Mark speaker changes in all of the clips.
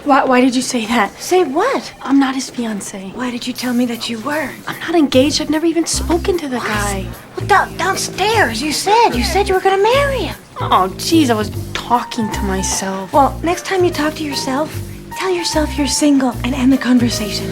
Speaker 1: Why did you say that?
Speaker 2: Say what?
Speaker 1: I'm not his fiancé.
Speaker 2: Why did you tell me that you were?
Speaker 1: I'm not engaged. I've never even spoken to the guy.
Speaker 2: Well, downstairs, you said you were gonna marry him.
Speaker 1: Oh, jeez, I was talking to myself.
Speaker 2: Well, next time you talk to yourself, tell yourself you're single and end the conversation.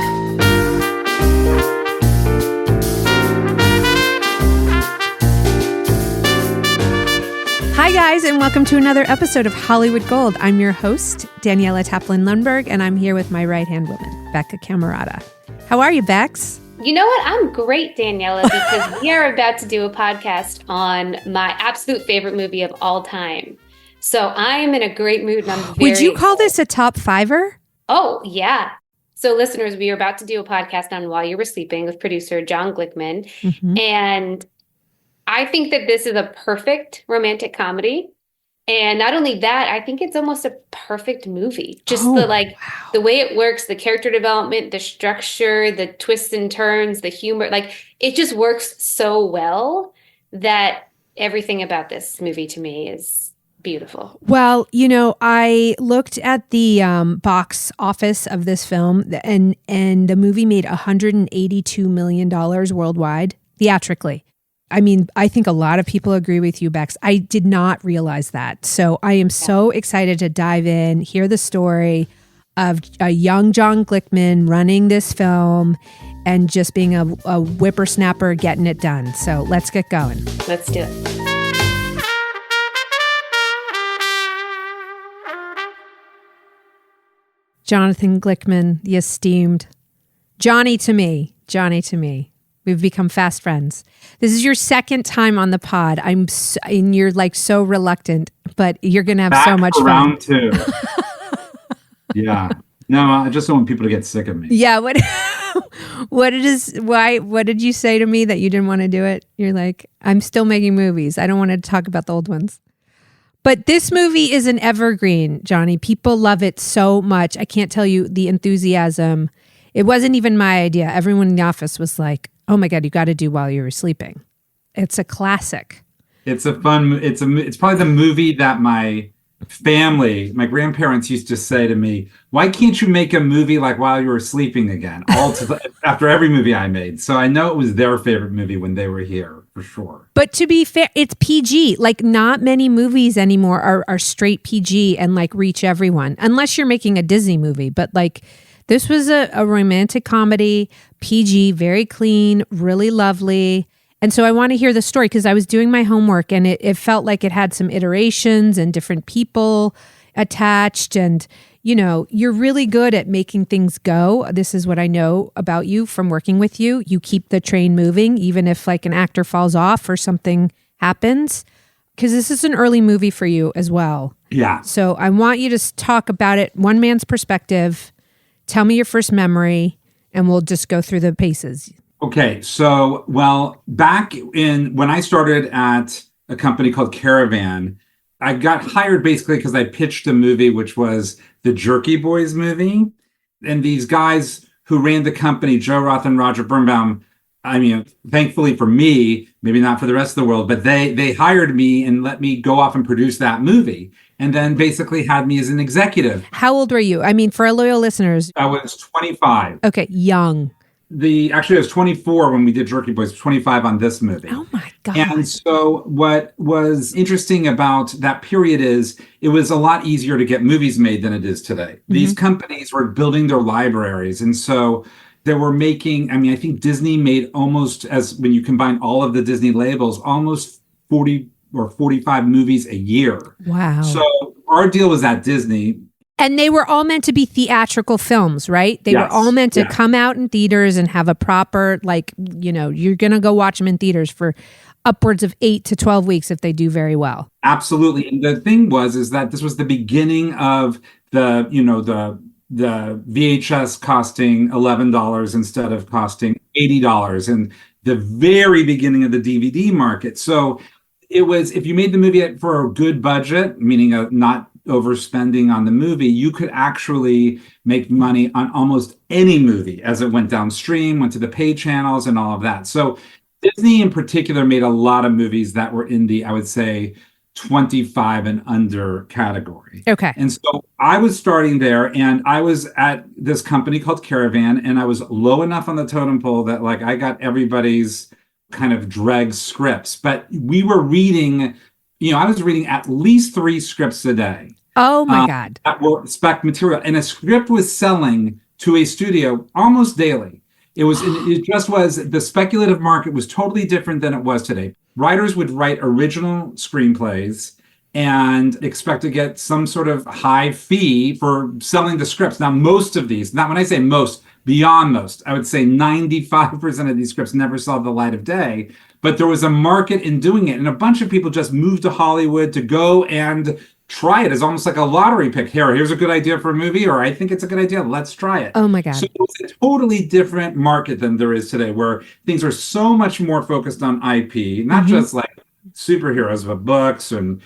Speaker 3: Hi, guys, and welcome to another episode of Hollywood Gold. I'm your host, Daniela Taplin-Lundberg, and I'm here with my right-hand woman, Becca Camerata. How are you, Bex?
Speaker 4: You know what? I'm great, Daniela, because we are about to do a podcast on my absolute favorite movie of all time. So I'm in a great mood, and I'm very
Speaker 3: Would you call this a top fiver?
Speaker 4: Oh, yeah. So listeners, we are about to do a podcast on While You Were Sleeping with producer Jon Glickman.
Speaker 3: Mm-hmm.
Speaker 4: And I think that this is a perfect romantic comedy. And not only that, I think it's almost a perfect movie. Just the way it works, the character development, the structure, the twists and turns, the humor, it just works so well that everything about this movie to me is beautiful.
Speaker 3: Well, you know, I looked at the box office of this film, and the movie made $182 million worldwide, theatrically. I mean, I think a lot of people agree with you, Bex. I did not realize that. So I am so excited to dive in, hear the story of a young Jon Glickman running this film and just being a whippersnapper getting it done. So let's get going.
Speaker 4: Let's do it.
Speaker 3: Jonathan Glickman, the esteemed Johnny to me. We've become fast friends. This is your second time on the pod. And you're like so reluctant, but you're going to have so much fun.
Speaker 5: Round two. Yeah. No, I just don't want people to get sick of me.
Speaker 3: Yeah. What did you say to me that you didn't want to do it? You're like, I'm still making movies. I don't want to talk about the old ones. But this movie is an evergreen, Johnny. People love it so much. I can't tell you the enthusiasm. It wasn't even my idea. Everyone in the office was like, oh my God, you got to do While You Were Sleeping. It's a classic.
Speaker 5: It's probably the movie that my grandparents used to say to me, why can't you make a movie like While You Were Sleeping again? After every movie I made. So I know it was their favorite movie when they were here, for sure.
Speaker 3: But to be fair, it's PG. Like, not many movies anymore are straight PG and like reach everyone, unless you're making a Disney movie. But like, this was a romantic comedy, PG, very clean, really lovely. And so I want to hear the story because I was doing my homework and it felt like it had some iterations and different people attached. And, you know, you're really good at making things go. This is what I know about you from working with you. You keep the train moving, even if like an actor falls off or something happens, because this is an early movie for you as well.
Speaker 5: Yeah.
Speaker 3: So I want you to talk about it, one man's perspective. Tell me your first memory, and we'll just go through the paces.
Speaker 5: Okay, so, back when I started at a company called Caravan, I got hired basically because I pitched a movie, which was the Jerky Boys movie. And these guys who ran the company, Joe Roth and Roger Birnbaum, I mean, thankfully for me, maybe not for the rest of the world, but they hired me and let me go off and produce that movie. And then basically had me as an executive.
Speaker 3: How old were you? I mean, for our loyal listeners.
Speaker 5: I was 25.
Speaker 3: Okay, young.
Speaker 5: Actually, I was 24 when we did Jerky Boys, 25 on this movie.
Speaker 3: Oh my God.
Speaker 5: And so what was interesting about that period is it was a lot easier to get movies made than it is today. Mm-hmm. These companies were building their libraries. And so they were making, I think Disney made almost, as when you combine all of the Disney labels, almost 40 or 45 movies a year.
Speaker 3: Wow.
Speaker 5: So our deal was at Disney.
Speaker 3: And they were all meant to be theatrical films, right? They were all meant to come out in theaters and have a proper, you're going to go watch them in theaters for upwards of 8 to 12 weeks if they do very well.
Speaker 5: Absolutely. And the thing is that this was the beginning of the VHS costing $11 instead of costing $80, and the very beginning of the DVD market. So it was, if you made the movie for a good budget, meaning not overspending on the movie, you could actually make money on almost any movie as it went downstream, went to the pay channels and all of that. So Disney in particular made a lot of movies that were in the, I would say, 25 and under category.
Speaker 3: Okay.
Speaker 5: And so I was starting there, and I was at this company called Caravan, and I was low enough on the totem pole that like I got everybody's kind of dreg scripts. But we were reading, I was reading at least 3 scripts a day.
Speaker 3: Oh my God.
Speaker 5: That were spec material. And a script was selling to a studio almost daily. It just was, the speculative market was totally different than it was today. Writers would write original screenplays and expect to get some sort of high fee for selling the scripts. Now, most of these, not when I say most, beyond most, I would say 95% of these scripts never saw the light of day. But there was a market in doing it. And a bunch of people just moved to Hollywood to go and try it as almost like a lottery pick. Here's a good idea for a movie, or I think it's a good idea. Let's try it.
Speaker 3: Oh my God.
Speaker 5: So it's a totally different market than there is today, where things are so much more focused on IP, not just like superheroes, but books and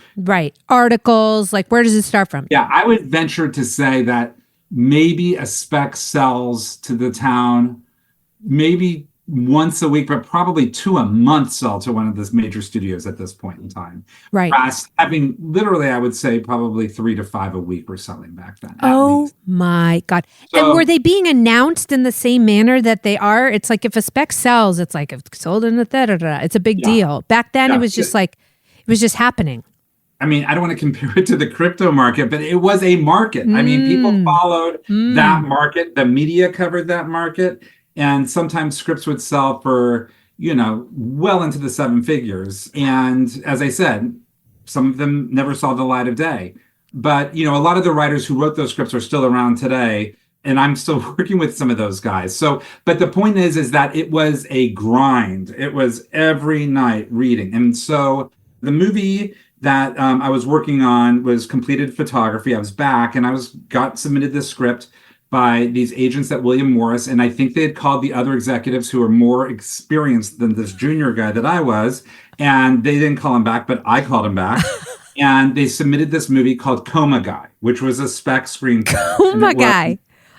Speaker 3: articles. Like, where does it start from?
Speaker 5: Yeah, I would venture to say that maybe a spec sells to the town maybe once a week, but probably 2 a month sell to one of the major studios at this point in time.
Speaker 3: Right.
Speaker 5: Having literally, I would say probably 3 to 5 a week were selling back then.
Speaker 3: Oh my God.
Speaker 5: So,
Speaker 3: and were they being announced in the same manner that they are? It's like if a spec sells, it's like if it's sold in a da-da-da. It's a big deal. Back then it was just like, it was just happening.
Speaker 5: I mean, I don't want to compare it to the crypto market, but it was a market. I mean, people followed that market. The media covered that market. And sometimes scripts would sell for, well into the 7 figures. And as I said, some of them never saw the light of day. But, a lot of the writers who wrote those scripts are still around today. And I'm still working with some of those guys. So, but the point is that it was a grind. It was every night reading. And so the movie that I was working on was completed photography. I was back and got submitted this script by these agents at William Morris. And I think they had called the other executives who were more experienced than this junior guy that I was. And they didn't call him back, but I called him back. And they submitted this movie called Coma Guy, which was a spec screenplay.
Speaker 3: Coma Guy.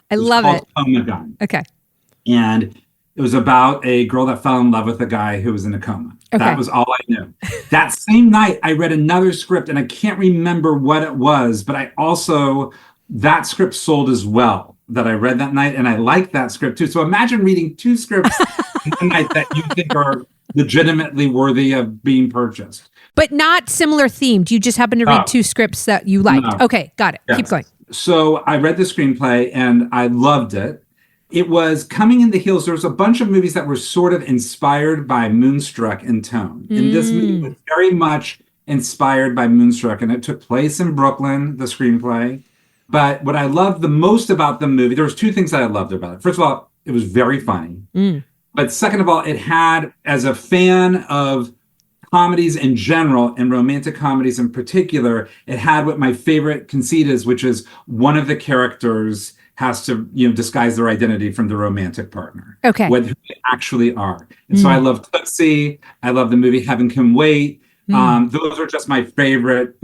Speaker 3: I love it.
Speaker 5: Coma Guy.
Speaker 3: Okay.
Speaker 5: And it was about a girl that fell in love with a guy who was in a coma.
Speaker 3: Okay.
Speaker 5: That was all I knew. That same night, I read another script, and I can't remember what it was, but that script sold as well that I read that night, and I liked that script too. So imagine reading 2 scripts in the night that you think are legitimately worthy of being purchased.
Speaker 3: But not similar themed. You just happen to read 2 scripts that you liked.
Speaker 5: No.
Speaker 3: Okay, got it.
Speaker 5: Yes.
Speaker 3: Keep going.
Speaker 5: So I read the screenplay, and I loved it. It was coming in the heels. There was a bunch of movies that were sort of inspired by Moonstruck in tone. And this movie was very much inspired by Moonstruck, and it took place in Brooklyn, the screenplay. But what I loved the most about the movie, there was 2 things that I loved about it. First of all, it was very funny. But second of all, it had, as a fan of comedies in general and romantic comedies in particular, it had what my favorite conceit is, which is one of the characters has to, disguise their identity from the romantic partner.
Speaker 3: Okay.
Speaker 5: What who they actually are. And so I love Tootsie. I love the movie Heaven Can Wait. Those are just my favorite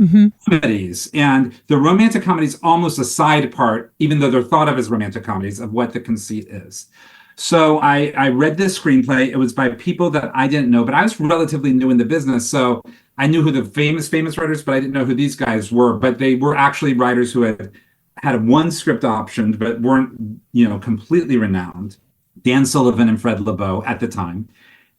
Speaker 5: comedies. And the romantic comedy is almost a side part, even though they're thought of as romantic comedies, of what the conceit is. So I read this screenplay. It was by people that I didn't know, but I was relatively new in the business. So I knew who the famous writers, but I didn't know who these guys were. But they were actually writers who had 1 script optioned, but weren't, completely renowned. Dan Sullivan and Fred LeBeau at the time.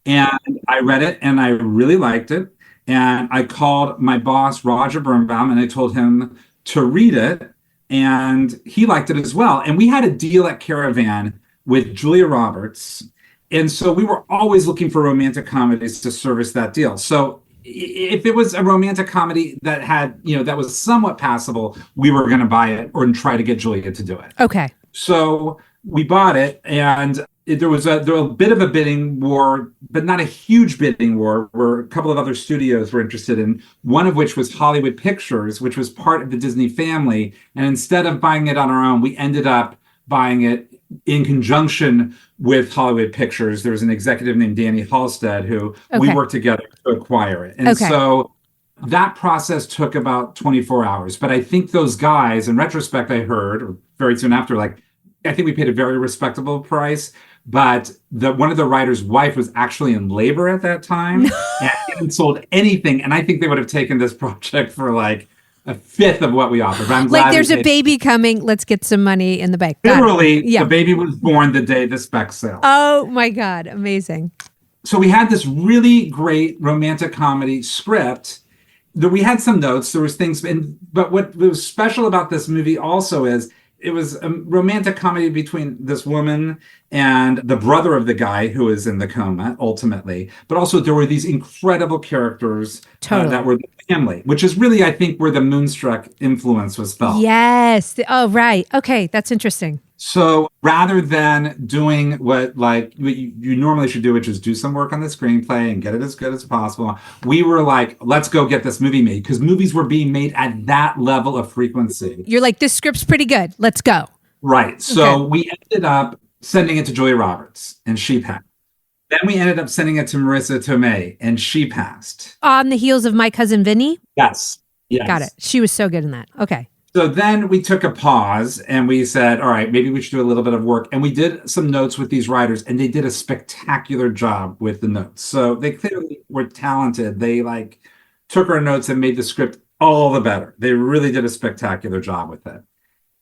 Speaker 5: And I read it and I really liked it. And I called my boss, Roger Birnbaum, and I told him to read it. And he liked it as well. And we had a deal at Caravan with Julia Roberts. And so we were always looking for romantic comedies to service that deal. So if it was a romantic comedy that had, that was somewhat passable, we were going to buy it or try to get Julia to do it.
Speaker 3: Okay.
Speaker 5: So we bought it, and there was a bit of a bidding war, but not a huge bidding war, where a couple of other studios were interested in, one of which was Hollywood Pictures, which was part of the Disney family. And instead of buying it on our own, we ended up buying it in conjunction with Hollywood Pictures. There was an executive named Danny Halstead who we worked together to acquire it. And so that process took about 24 hours. But I think those guys, in retrospect, I heard, or very soon after, I think we paid a very respectable price. but one of the writer's wife was actually in labor at that time and hadn't sold anything. And I think they would have taken this project for like a fifth of what we offered. But I'm glad
Speaker 3: there's a baby coming. Let's get some money in the bank.
Speaker 5: Literally, the baby was born the day the spec sale.
Speaker 3: Oh my God. Amazing.
Speaker 5: So we had this really great romantic comedy script. We had some notes. There was things, but what was special about this movie also is it was a romantic comedy between this woman and the brother of the guy who is in the coma, ultimately. But also there were these incredible characters that were the family, which is really, I think, where the Moonstruck influence was felt.
Speaker 3: Yes. Oh, right. Okay. That's interesting.
Speaker 5: So rather than doing what you normally should do, which is do some work on the screenplay and get it as good as possible, we were like, let's go get this movie made, because movies were being made at that level of frequency.
Speaker 3: You're like, this script's pretty good. Let's go.
Speaker 5: Right. So we ended up sending it to Julia Roberts, and she passed. Then we ended up sending it to Marissa Tomei, and she passed.
Speaker 3: On the heels of My Cousin Vinny?
Speaker 5: Yes.
Speaker 3: Got it. She was so good in that. Okay.
Speaker 5: So then we took a pause and we said, all right, maybe we should do a little bit of work. And we did some notes with these writers, and they did a spectacular job with the notes. So they clearly were talented. They took our notes and made the script all the better. They really did a spectacular job with it.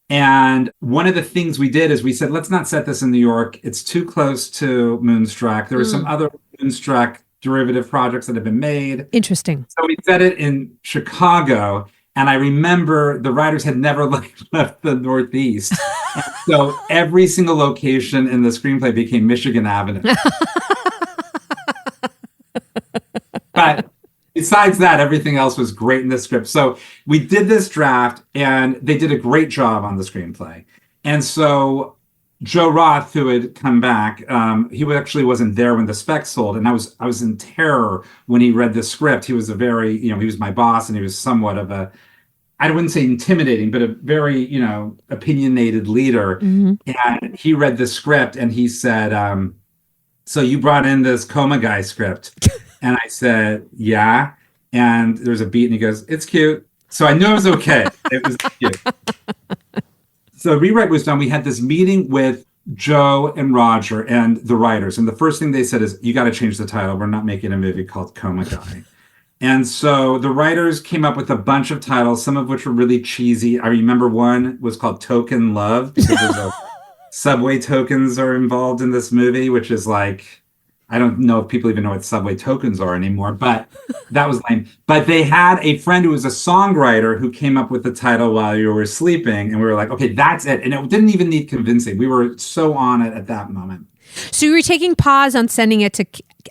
Speaker 5: And one of the things we did is we said, let's not set this in New York. It's too close to Moonstruck. There were some other Moonstruck derivative projects that have been made.
Speaker 3: Interesting.
Speaker 5: So we set it in Chicago. And I remember the writers had never left the Northeast. And so every single location in the screenplay became Michigan Avenue. But besides that, everything else was great in the script. So we did this draft, and they did a great job on the screenplay. And so Joe Roth, who had come back, he actually wasn't there when the spec sold. And I was in terror when he read the script. He was a very, he was my boss, and he was somewhat of I wouldn't say intimidating, but a very, opinionated leader. Mm-hmm. And he read the script and he said, so you brought in this coma guy script. And I said, yeah. And there's a beat and he goes, it's cute. So I knew it was okay. It was cute. So rewrite was done. We had this meeting with Joe and Roger and the writers. And the first thing they said is, you got to change the title. We're not making a movie called Coma Guy. And so the writers came up with a bunch of titles, some of which were really cheesy. I remember one was called Token Love, because subway tokens are involved in this movie, which is I don't know if people even know what subway tokens are anymore, but that was lame. But they had a friend who was a songwriter who came up with the title While You Were Sleeping. And we were like, okay, that's it. And it didn't even need convincing. We were so on it at that moment.
Speaker 3: So you were taking pause on sending it to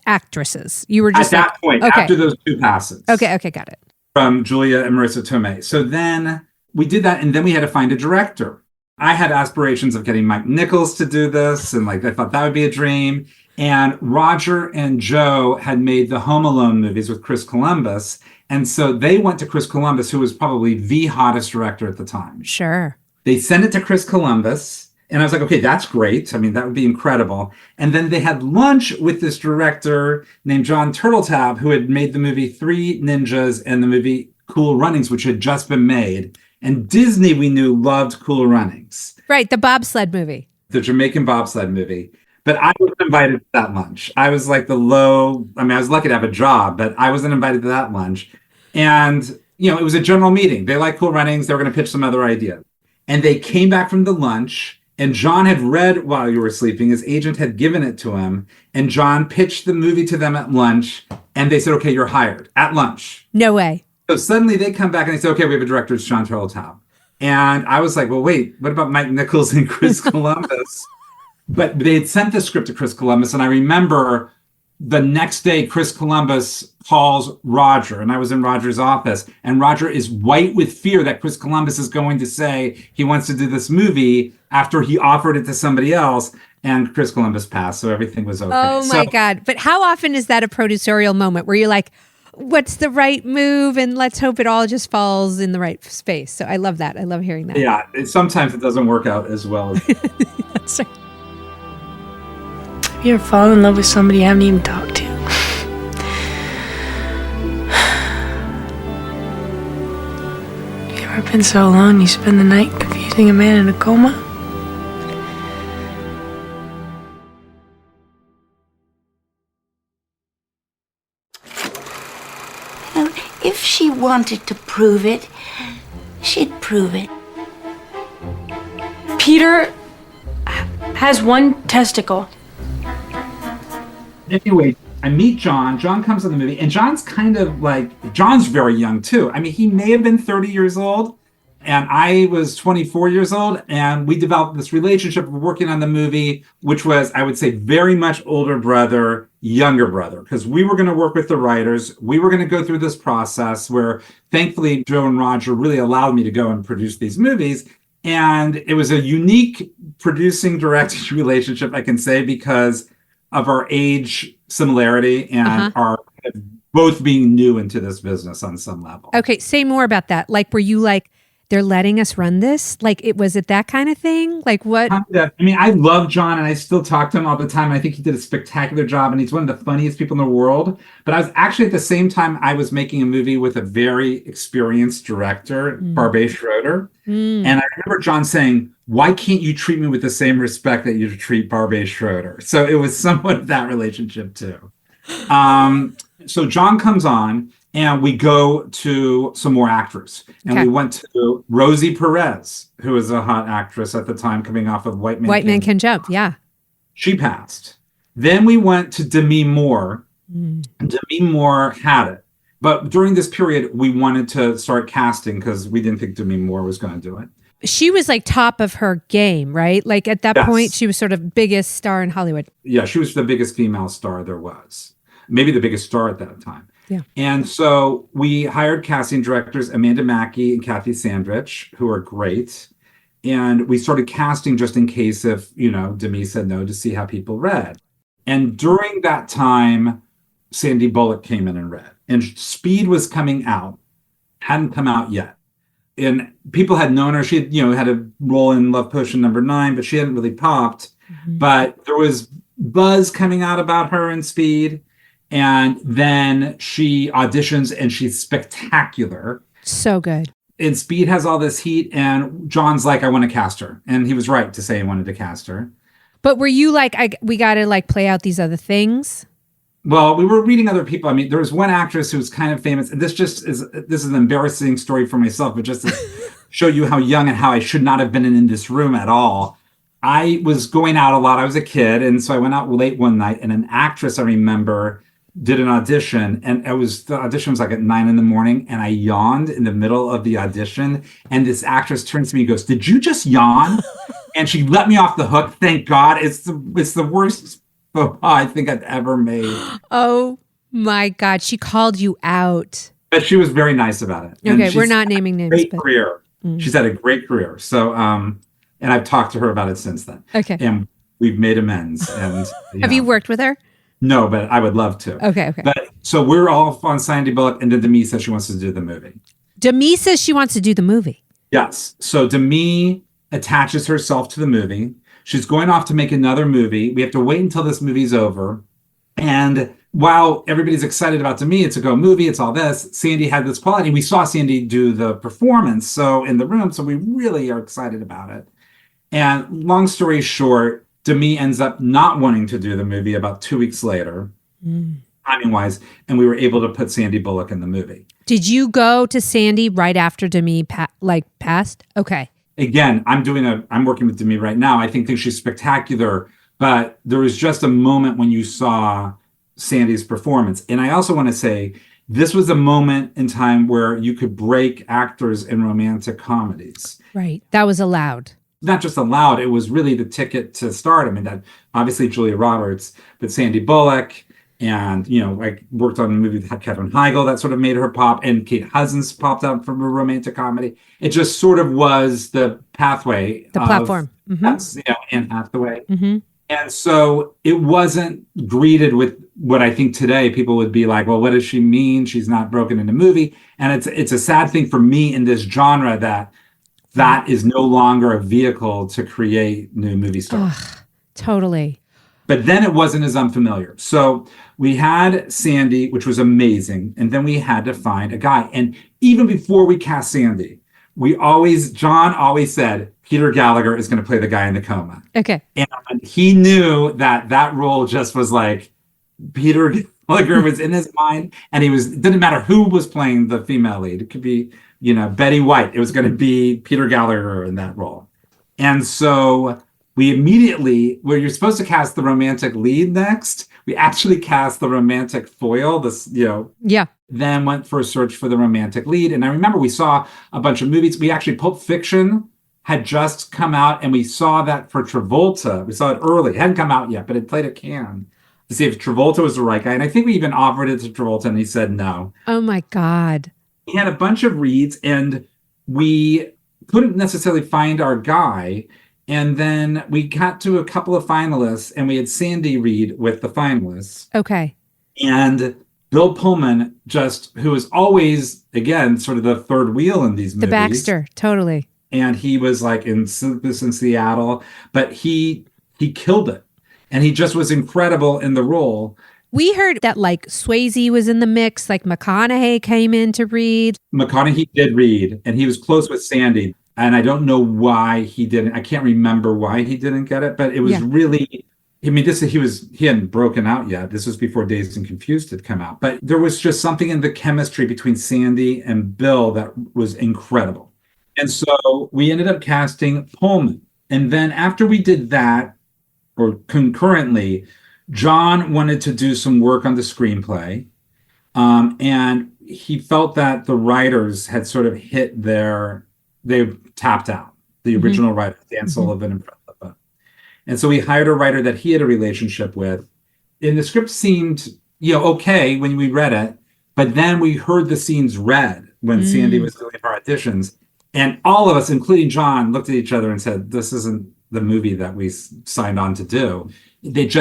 Speaker 3: actresses. You were just
Speaker 5: at that point, after those two passes.
Speaker 3: Okay, got it.
Speaker 5: From Julia and Marissa Tomei. So then we did that, and then we had to find a director. I had aspirations of getting Mike Nichols to do this, and I thought that would be a dream. And Roger and Joe had made the Home Alone movies with Chris Columbus, and so they went to Chris Columbus, who was probably the hottest director at the time.
Speaker 3: Sure.
Speaker 5: They sent it to Chris Columbus. And I was like, okay, that's great. I mean, that would be incredible. And then they had lunch with this director named John Turteltaub, who had made the movie Three Ninjas and the movie Cool Runnings, which had just been made. And Disney, we knew, loved Cool Runnings.
Speaker 3: Right, the bobsled movie.
Speaker 5: The Jamaican bobsled movie. But I wasn't invited to that lunch. I was I was lucky to have a job, but I wasn't invited to that lunch. And, it was a general meeting. They liked Cool Runnings. They were going to pitch some other ideas. And they came back from the lunch. And John had read While You Were Sleeping. His agent had given it to him. And John pitched the movie to them at lunch. And they said, okay, you're hired at lunch.
Speaker 3: No way.
Speaker 5: So suddenly they come back and they say, okay, we have a director, it's John Turteltaub. And I was like, well, wait, what about Mike Nichols and Chris Columbus? But they had sent the script to Chris Columbus. And I remember the next day, Chris Columbus calls Roger, and I was in Roger's office, and Roger is white with fear that Chris Columbus is going to say he wants to do this movie after he offered it to somebody else, and Chris Columbus passed, so everything was okay.
Speaker 3: Oh my God. But how often is that a producerial moment where you're like, what's the right move, and let's hope it all just falls in the right space? So I love that. I love hearing that.
Speaker 5: Yeah, sometimes it doesn't work out as well as
Speaker 3: That's right.
Speaker 1: You ever fall in love with somebody you haven't even talked to? You ever been so alone you spend the night confusing a man in a coma?
Speaker 2: wanted to prove it, she'd prove it.
Speaker 1: Peter has one testicle.
Speaker 5: Anyway, I meet Jon. Jon comes in the movie, and Jon's Jon's very young too. I mean, he may have been 30 years old, and I was 24 years old, and we developed this relationship of working on the movie, which was, I would say, very much older brother, younger brother, because we were going to work with the writers. We were going to go through this process where, thankfully, Joe and Roger really allowed me to go and produce these movies. And it was a unique producing directing relationship, I can say, because of our age similarity and our both being new into this business on some level.
Speaker 3: Okay, say more about that. Like, were you like, they're letting us run this? Like, was it that kind of thing? Like, what?
Speaker 5: I mean, I love Jon, and I still talk to him all the time. I think he did a spectacular job, and he's one of the funniest people in the world. But I was actually, at the same time, I was making a movie with a very experienced director, Barbet Schroeder. And I remember Jon saying, "Why can't you treat me with the same respect that you treat Barbet Schroeder?" So it was somewhat of that relationship too. So Jon comes on, and we go to some more actors. And we went to Rosie Perez, who was a hot actress at the time, coming off of White Man
Speaker 3: Can Jump. Yeah.
Speaker 5: She passed. Then we went to Demi Moore. Demi Moore had it. But during this period, we wanted to start casting because we didn't think Demi Moore was going to do it.
Speaker 3: She was like top of her game, right? Like at that point, she was sort of biggest star in Hollywood.
Speaker 5: Yeah, she was the biggest female star there was. Maybe the biggest star at that time.
Speaker 3: Yeah.
Speaker 5: And so we hired casting directors, Amanda Mackey and Kathy Sandrich, who are great. And we started casting just in case if, Demi said no, to see how people read. And during that time, Sandy Bullock came in and read. And Speed was coming out, hadn't come out yet. And people had known her. She had, had a role in Love Potion #9, but she hadn't really popped. But there was buzz coming out about her in Speed. And then she auditions, and she's spectacular.
Speaker 3: So good.
Speaker 5: And Speed has all this heat, and Jon's like, "I want to cast her." And he was right to say he wanted to cast her.
Speaker 3: But were you like, we got to like play out these other things?
Speaker 5: Well, we were reading other people. I mean, there was one actress who was kind of famous. And this is an embarrassing story for myself, but just to show you how young and how I should not have been in this room at all. I was going out a lot. I was a kid. And so I went out late one night, and an actress, I remember, did an audition, and the audition was like at 9 a.m, and I yawned in the middle of the audition, and this actress turns to me and goes, "Did you just yawn?" And she let me off the hook. Thank God. It's the worst faux pas I think I've ever made.
Speaker 3: Oh my God. She called you out.
Speaker 5: But she was very nice about it.
Speaker 3: Okay, we're not naming names.
Speaker 5: Great career. She's had a great career. So and I've talked to her about it since then.
Speaker 3: Okay.
Speaker 5: And we've made amends. And
Speaker 3: Have you worked with her?
Speaker 5: No, but I would love to.
Speaker 3: Okay.
Speaker 5: But so we're all on Sandy Bullock, and then Demi says she wants to do the movie.
Speaker 3: Demi says she wants to do the movie.
Speaker 5: Yes. So Demi attaches herself to the movie. She's going off to make another movie. We have to wait until this movie's over. And while everybody's excited about Demi, it's a go movie, it's all this, Sandy had this quality. We saw Sandy do the performance in the room, so we really are excited about it. And long story short, Demi ends up not wanting to do the movie about 2 weeks later, timing-wise, and we were able to put Sandy Bullock in the movie.
Speaker 3: Did you go to Sandy right after Demi passed? Okay.
Speaker 5: Again, I'm working with Demi right now. I think she's spectacular, but there was just a moment when you saw Sandy's performance. And I also want to say, this was a moment in time where you could break actors in romantic comedies.
Speaker 3: Right. That was allowed.
Speaker 5: Not just allowed, it was really the ticket to stardom. And that obviously Julia Roberts, but Sandy Bullock, and I worked on a movie that had Katherine Heigl that sort of made her pop, and Kate Hudson's popped up from a romantic comedy. It just sort of was the pathway,
Speaker 3: the platform.
Speaker 5: That's Anne Hathaway. And so it wasn't greeted with what I think today people would be like, well, what does she mean? She's not broken into movie. And it's a sad thing for me in this genre that is no longer a vehicle to create new movie stars.
Speaker 3: Ugh, totally.
Speaker 5: But then it wasn't as unfamiliar. So we had Sandy, which was amazing. And then we had to find a guy. And even before we cast Sandy, Jon always said, Peter Gallagher is going to play the guy in the coma.
Speaker 3: Okay.
Speaker 5: And he knew that role just was like, Peter Gallagher was in his mind, and it didn't matter who was playing the female lead. It could be, Betty White. It was going to be Peter Gallagher in that role. And so we immediately, where you're supposed to cast the romantic lead next, we actually cast the romantic foil, then went for a search for the romantic lead. And I remember we saw a bunch of movies. We actually, Pulp Fiction had just come out, and we saw that for Travolta. We saw it early. It hadn't come out yet, but it played at Cannes to see if Travolta was the right guy. And I think we even offered it to Travolta, and he said no.
Speaker 3: Oh, my God.
Speaker 5: He had a bunch of reads, and we couldn't necessarily find our guy. And then we got to a couple of finalists, and we had Sandy read with the finalists.
Speaker 3: Okay.
Speaker 5: And Bill Pullman, who was always, again, sort of the third wheel in these movies.
Speaker 3: The Baxter, totally.
Speaker 5: And he was like in Sleepless in Seattle, but he killed it. And he just was incredible in the role.
Speaker 3: We heard that like Swayze was in the mix, like McConaughey came in to read.
Speaker 5: McConaughey did read, and he was close with Sandy. And I don't know why he didn't. I can't remember why he didn't get it, but it was really, I mean, he hadn't broken out yet. This was before Dazed and Confused had come out. But there was just something in the chemistry between Sandy and Bill that was incredible. And so we ended up casting Pullman. And then after we did that, or concurrently, Jon wanted to do some work on the screenplay. And he felt that the writers had sort of they tapped out, the original writer, Dan Sullivan and Fred Lippa. And so we hired a writer that he had a relationship with. And the script seemed, okay when we read it, but then we heard the scenes read when Sandy was doing our auditions. And all of us, including Jon, looked at each other and said, this isn't the movie that we signed on to do.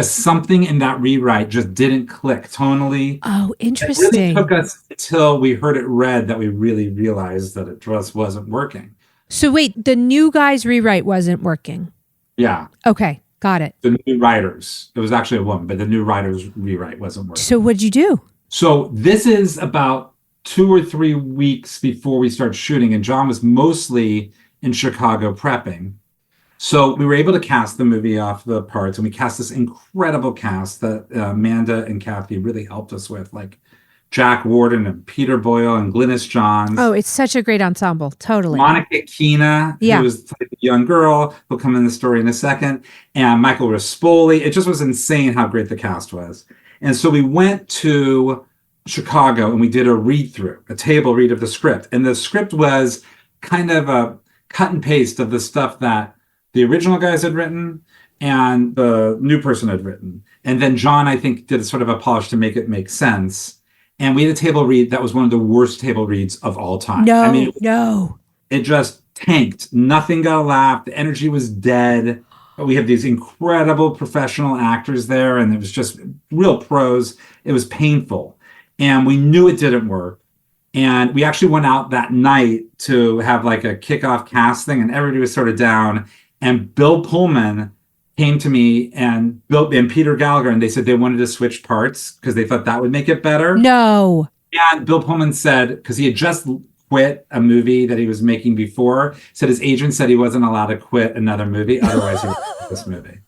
Speaker 5: Something in that rewrite just didn't click tonally.
Speaker 3: Oh, interesting.
Speaker 5: It really took us until we heard it read that we really realized that it just wasn't working.
Speaker 3: So wait, the new guy's rewrite wasn't working?
Speaker 5: Yeah.
Speaker 3: Okay, got it.
Speaker 5: The new writers. It was actually a woman, but the new writer's rewrite wasn't working.
Speaker 3: So what'd you do?
Speaker 5: So this is about 2 or 3 weeks before we start shooting, and Jon was mostly in Chicago prepping. So we were able to cast the movie off the parts, and we cast this incredible cast that Amanda and Kathy really helped us with, like Jack Warden and Peter Boyle and Glynis Johns.
Speaker 3: Oh, it's such a great ensemble. Totally.
Speaker 5: Monica Keena, who was a young girl, who'll come in the story in a second, and Michael Rispoli. It just was insane how great the cast was. And so we went to Chicago and we did a read-through, a table read of the script. And the script was kind of a cut and paste of the stuff that the original guys had written and the new person had written. And then Jon, I think, did sort of a polish to make it make sense. And we had a table read that was one of the worst table reads of all time.
Speaker 3: No.
Speaker 5: It just tanked. Nothing got a laugh. The energy was dead. We had these incredible professional actors there, and it was just real pros. It was painful. And we knew it didn't work. And we actually went out that night to have like a kickoff casting, and everybody was sort of down. And Bill Pullman came to me and Peter Gallagher, and they said they wanted to switch parts because they thought that would make it better.
Speaker 3: No.
Speaker 5: And Bill Pullman said, because he had just quit a movie that he was making before, said his agent said he wasn't allowed to quit another movie, otherwise he would quit this movie.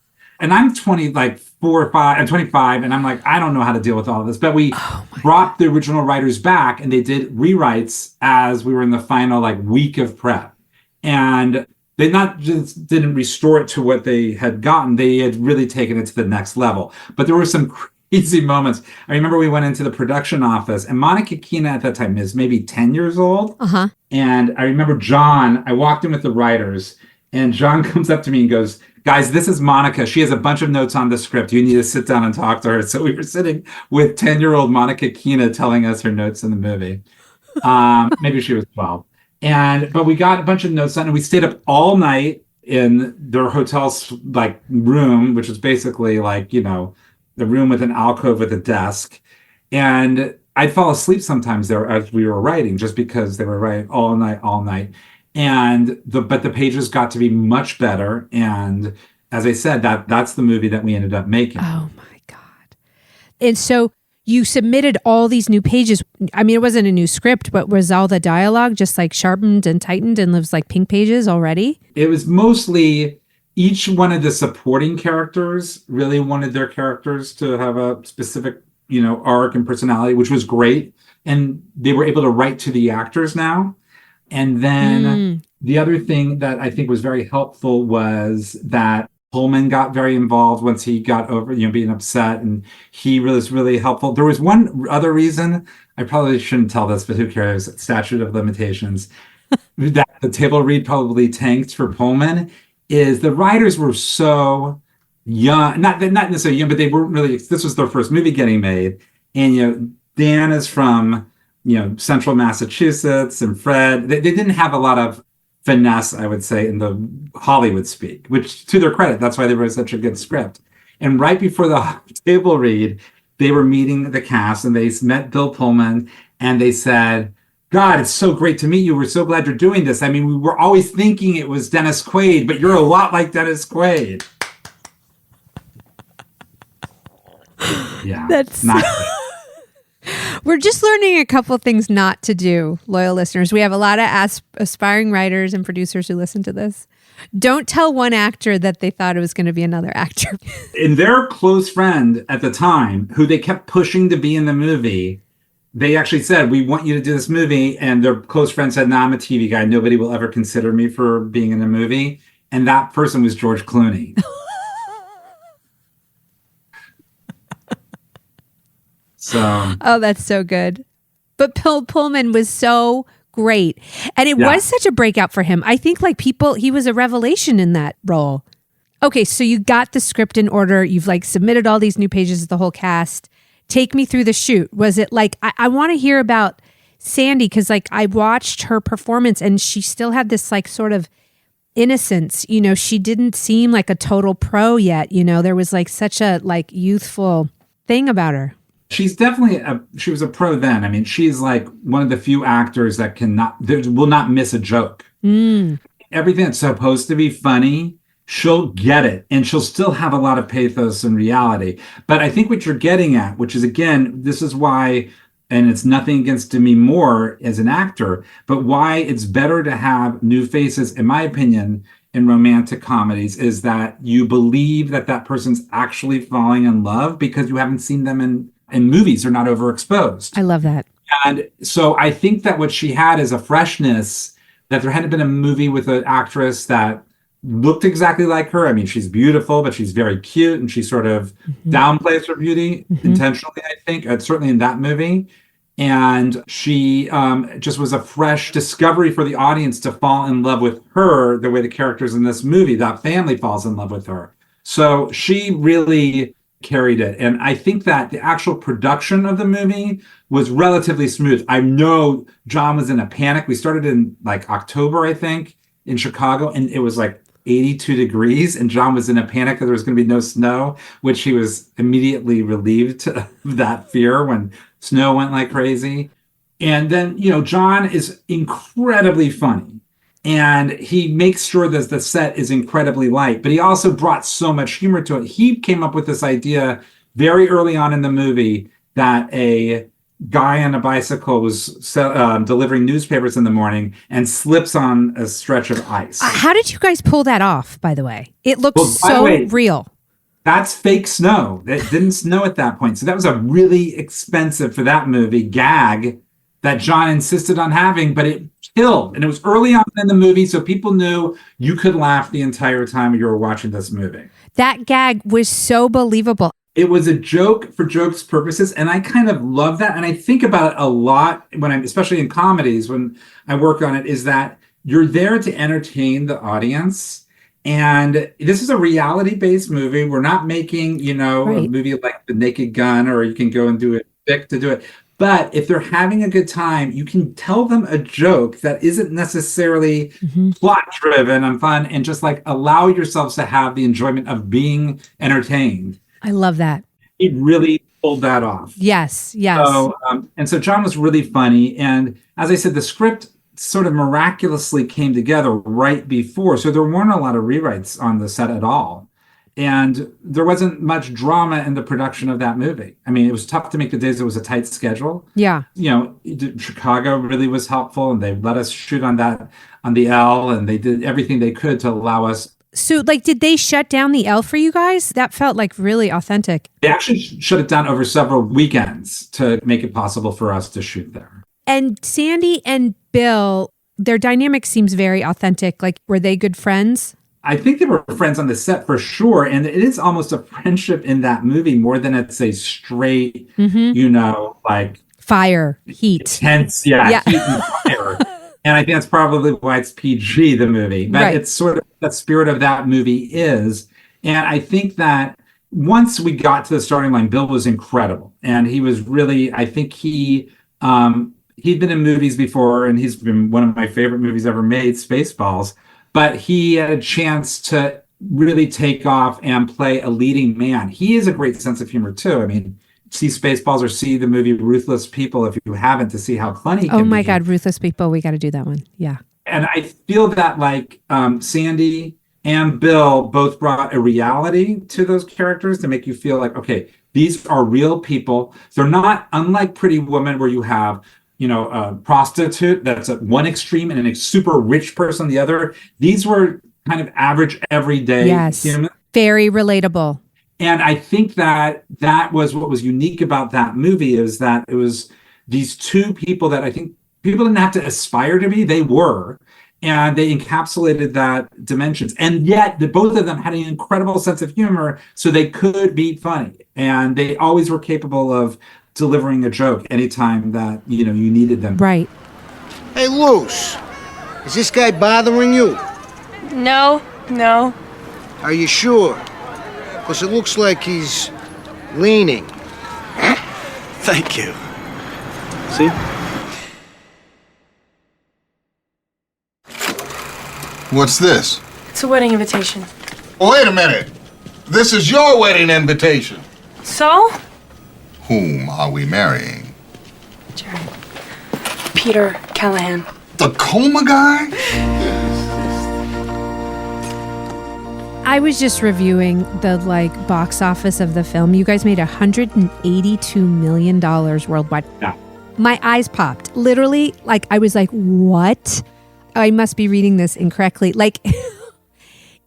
Speaker 5: And I'm 25, and I'm like, I don't know how to deal with all of this. But we brought the original writers back, and they did rewrites as we were in the final week of prep. And they not just didn't restore it to what they had gotten, they had really taken it to the next level. But there were some crazy moments. I remember we went into the production office, and Monica Keena at that time is maybe 10 years old.
Speaker 3: Uh-huh.
Speaker 5: And I remember Jon, I walked in with the writers, and Jon comes up to me and goes, guys, this is Monica. She has a bunch of notes on the script. You need to sit down and talk to her. So we were sitting with 10-year-old Monica Keena telling us her notes in the movie. Maybe she was 12. But we got a bunch of notes done, and we stayed up all night in their hotel's room, which is basically the room with an alcove with a desk. And I'd fall asleep sometimes there as we were writing, just because they were writing all night. But the pages got to be much better. And as I said, that's the movie that we ended up making.
Speaker 3: Oh my God. And so you submitted all these new pages. I mean, it wasn't a new script, but was all the dialogue just sharpened and tightened and lives like pink pages already?
Speaker 5: It was mostly each one of the supporting characters really wanted their characters to have a specific arc and personality, which was great. And they were able to write to the actors now. And then the other thing that I think was very helpful was that Pullman got very involved once he got over, being upset, and he was really helpful. There was one other reason, I probably shouldn't tell this, but who cares? Statute of limitations. That the table read probably tanked for Pullman is the writers were so young, not necessarily young, but they weren't really, this was their first movie getting made. And, Dan is from, central Massachusetts, and Fred, they didn't have a lot of finesse, I would say, in the Hollywood speak, which to their credit, that's why they wrote such a good script. And right before the table read, they were meeting the cast and they met Bill Pullman and they said, God, it's so great to meet you. We're so glad you're doing this. I mean, we were always thinking it was Dennis Quaid, but you're a lot like Dennis Quaid. Yeah.
Speaker 3: That's not We're just learning a couple things not to do, loyal listeners. We have a lot of aspiring writers and producers who listen to this. Don't tell one actor that they thought it was going to be another actor.
Speaker 5: And their close friend at the time, who they kept pushing to be in the movie, they actually said, we want you to do this movie. And their close friend said, no, I'm a TV guy. Nobody will ever consider me for being in a movie. And that person was George Clooney.
Speaker 3: Oh, that's so good. But Bill Pullman was so great. And it was such a breakout for him. I think he was a revelation in that role. Okay, so you got the script in order. You've submitted all these new pages to the whole cast. Take me through the shoot. Was it I want to hear about Sandy, because I watched her performance and she still had this sort of innocence. She didn't seem like a total pro yet. There was such a youthful thing about her.
Speaker 5: She's definitely she was a pro then. I mean, she's one of the few actors that will not miss a joke. Everything that's supposed to be funny, she'll get it, and she'll still have a lot of pathos and reality. But I think what you're getting at, which is, again, this is why, and it's nothing against Demi Moore as an actor, but why it's better to have new faces, in my opinion, in romantic comedies, is that you believe that person's actually falling in love because you haven't seen them in movies. They're not overexposed.
Speaker 3: I love that.
Speaker 5: And so I think that what she had is a freshness that there hadn't been a movie with an actress that looked exactly like her. I mean, she's beautiful, but she's very cute, and she sort of downplays her beauty intentionally, I think, certainly in that movie. And she just was a fresh discovery for the audience to fall in love with her the way the characters in this movie, that family falls in love with her. So she really carried it. And I think that the actual production of the movie was relatively smooth. I know Jon was in a panic. We started in October, I think, in Chicago, and it was 82 degrees, and Jon was in a panic that there was going to be no snow, which he was immediately relieved of that fear when snow went like crazy. And then, Jon is incredibly funny. And he makes sure that the set is incredibly light, but he also brought so much humor to it. He came up with this idea very early on in the movie that a guy on a bicycle was delivering newspapers in the morning and slips on a stretch of ice.
Speaker 3: How did you guys pull that off, by the way? It looks real.
Speaker 5: That's fake snow. It didn't snow at that point. So that was a really expensive, for that movie, gag that Jon insisted on having, but it killed. And it was early on in the movie, so people knew you could laugh the entire time you were watching this movie.
Speaker 3: That gag was so believable.
Speaker 5: It was a joke for jokes purposes, and I kind of love that. And I think about it a lot especially in comedies, when I work on it, is that you're there to entertain the audience. And this is a reality-based movie. We're not making, a movie like The Naked Gun, or you can go and do it thick to do it. But if they're having a good time, you can tell them a joke that isn't necessarily plot-driven and fun, and just allow yourselves to have the enjoyment of being entertained.
Speaker 3: I love that.
Speaker 5: He really pulled that off.
Speaker 3: Yes.
Speaker 5: So Jon was really funny. And as I said, the script sort of miraculously came together right before. So there weren't a lot of rewrites on the set at all. And there wasn't much drama in the production of that movie. I mean, it was tough to make the days. It was a tight schedule.
Speaker 3: Yeah.
Speaker 5: Chicago really was helpful, and they let us shoot on the L, and they did everything they could to allow us.
Speaker 3: So, like, did they shut down the L for you guys? That felt like really authentic.
Speaker 5: They actually shut it down over several weekends to make it possible for us to shoot there.
Speaker 3: And Sandy and Bill, their dynamic seems very authentic. Like, were they good friends?
Speaker 5: I think they were friends on the set for sure. And it is almost a friendship in that movie more than it's a straight, like
Speaker 3: fire, heat.
Speaker 5: Intense, heat and fire. And I think that's probably why it's PG, the movie. But it's sort of the spirit of that movie is. And I think that once we got to the starting line, Bill was incredible. And he was really, I think he'd been in movies before, and he's been one of my favorite movies ever made, Spaceballs. But he had a chance to really take off and play a leading man. He has a great sense of humor, too. I mean, see Spaceballs or see the movie Ruthless People if you haven't, to see how funny he can be.
Speaker 3: Oh my God, Ruthless People. We got to do that one. Yeah.
Speaker 5: And I feel that like Sandy and Bill both brought a reality to those characters to make you feel like, okay, these are real people. They're not unlike Pretty Woman where you have, a prostitute that's at one extreme and a super rich person the other. These were kind of average, everyday humans.
Speaker 3: Very relatable.
Speaker 5: And I think that was what was unique about that movie, is that it was these two people that I think people didn't have to aspire to be. They were. And they encapsulated that dimensions. And yet both of them had an incredible sense of humor, so they could be funny. And they always were capable of delivering a joke anytime that, you needed them.
Speaker 3: Right.
Speaker 6: Hey, Luce, is this guy bothering you?
Speaker 1: No.
Speaker 6: Are you sure? Because it looks like he's leaning.
Speaker 7: Thank you. See?
Speaker 8: What's this?
Speaker 1: It's a wedding invitation.
Speaker 8: Wait a minute. This is your wedding invitation.
Speaker 1: So?
Speaker 8: Whom are we marrying?
Speaker 1: Jerry. Peter Callahan.
Speaker 8: The coma guy?
Speaker 3: I was just reviewing the box office of the film. You guys made $182 million worldwide.
Speaker 5: Yeah.
Speaker 3: My eyes popped. Literally, I was like, what? I must be reading this incorrectly.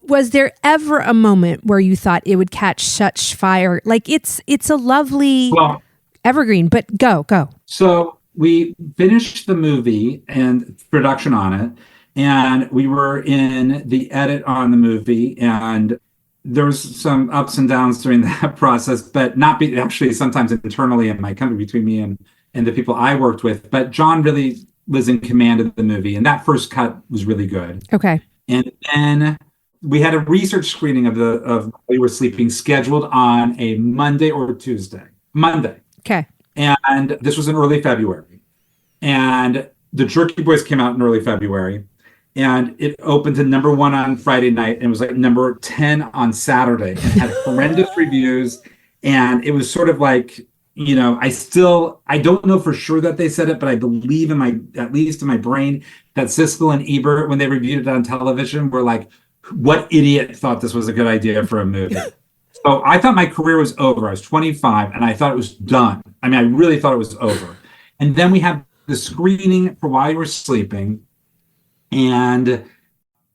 Speaker 3: Was there ever a moment where you thought it would catch such fire? It's a lovely evergreen, but go.
Speaker 5: So we finished the movie and production on it, and we were in the edit on the movie, and there was some ups and downs during that process, but actually sometimes internally in my company between me and the people I worked with. But Jon really was in command of the movie, and that first cut was really good.
Speaker 3: Okay.
Speaker 5: And then we had a research screening of We Were Sleeping scheduled on a Monday or Tuesday. Monday.
Speaker 3: Okay.
Speaker 5: And this was in early February. And The Jerky Boys came out in early February. And it opened to number 1 on Friday night and was number 10 on Saturday. And had horrendous reviews. And it was sort of like, I don't know for sure that they said it, but I believe at least in my brain, that Siskel and Ebert, when they reviewed it on television, were like, what idiot thought this was a good idea for a movie? So I thought my career was over. I was 25 and I thought it was done. I mean, I really thought it was over. And then we had the screening for While You Were Sleeping, and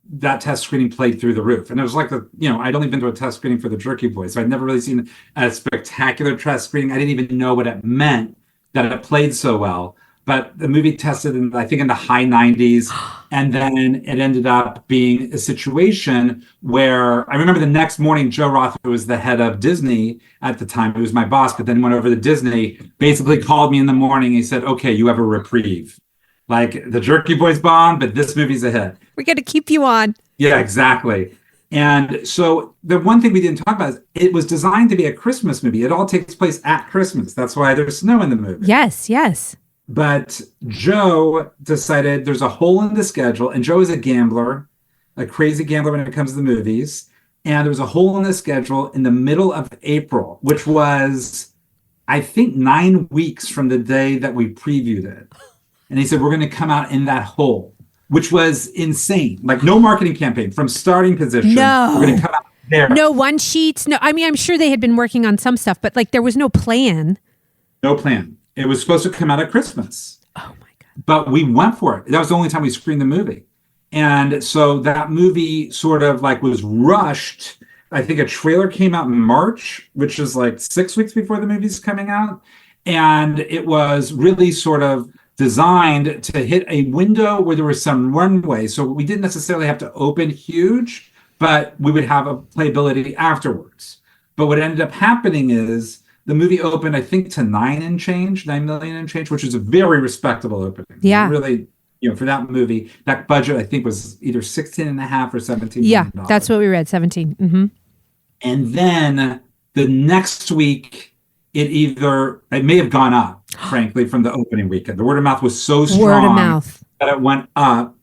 Speaker 5: that test screening played through the roof. And it was I'd only been to a test screening for The Jerky Boys. So I'd never really seen a spectacular test screening. I didn't even know what it meant that it played so well. But the movie tested in the high 90s. And then it ended up being a situation where I remember the next morning, Joe Roth, who was the head of Disney at the time, who was my boss, but then went over to Disney, basically called me in the morning. He said, okay, you have a reprieve. The Jerky Boys bombed, but this movie's a hit.
Speaker 3: We're going to keep you on.
Speaker 5: Yeah, exactly. And so the one thing we didn't talk about is it was designed to be a Christmas movie. It all takes place at Christmas. That's why there's snow in the movie.
Speaker 3: Yes.
Speaker 5: But Joe decided there's a hole in the schedule, and Joe is a gambler, a crazy gambler when it comes to the movies. And there was a hole in the schedule in the middle of April, which was, I think, 9 weeks from the day that we previewed it. And he said, we're going to come out in that hole, which was insane. No marketing campaign from starting position.
Speaker 3: No.
Speaker 5: We're going to come out there.
Speaker 3: No one sheets. No, I mean, I'm sure they had been working on some stuff, but there was no plan.
Speaker 5: No plan. It was supposed to come out at Christmas.
Speaker 3: Oh my God.
Speaker 5: But we went for it. That was the only time we screened the movie. And so that movie sort of like was rushed. I think a trailer came out in March, which is like 6 weeks before the movie's coming out. And it was really sort of designed to hit a window where there was some runway. So we didn't necessarily have to open huge, but we would have a playability afterwards. But what ended up happening is the movie opened, I think, to 9 million and change, which is a very respectable opening.
Speaker 3: Yeah.
Speaker 5: Really, for that movie, that budget, I think, was either 16 and a half or 17
Speaker 3: Yeah,
Speaker 5: million dollars.
Speaker 3: that's what we read, 17. Mm-hmm.
Speaker 5: And then the next week, it may have gone up, frankly, from the opening weekend. The word of mouth was so strong
Speaker 3: Word of mouth.
Speaker 5: that it went up,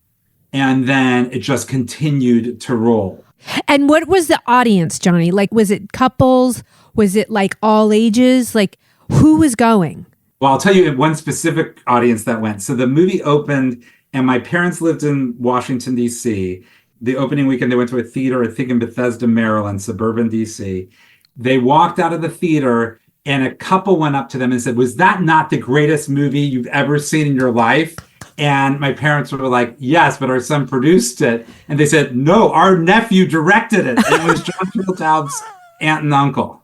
Speaker 5: and then it just continued to roll.
Speaker 3: And what was the audience, Johnny? Like, was it couples? Was it like all ages? Like, who was going?
Speaker 5: Well, I'll tell you one specific audience that went. So the movie opened, and my parents lived in Washington, D.C. The opening weekend, they went to a theater, I think in Bethesda, Maryland, suburban D.C. They walked out of the theater, and a couple went up to them and said, "Was that not the greatest movie you've ever seen in your life?" And my parents were like, "Yes, but our son produced it." And they said, "No, our nephew directed it." And it was John Turteltaub's aunt and uncle.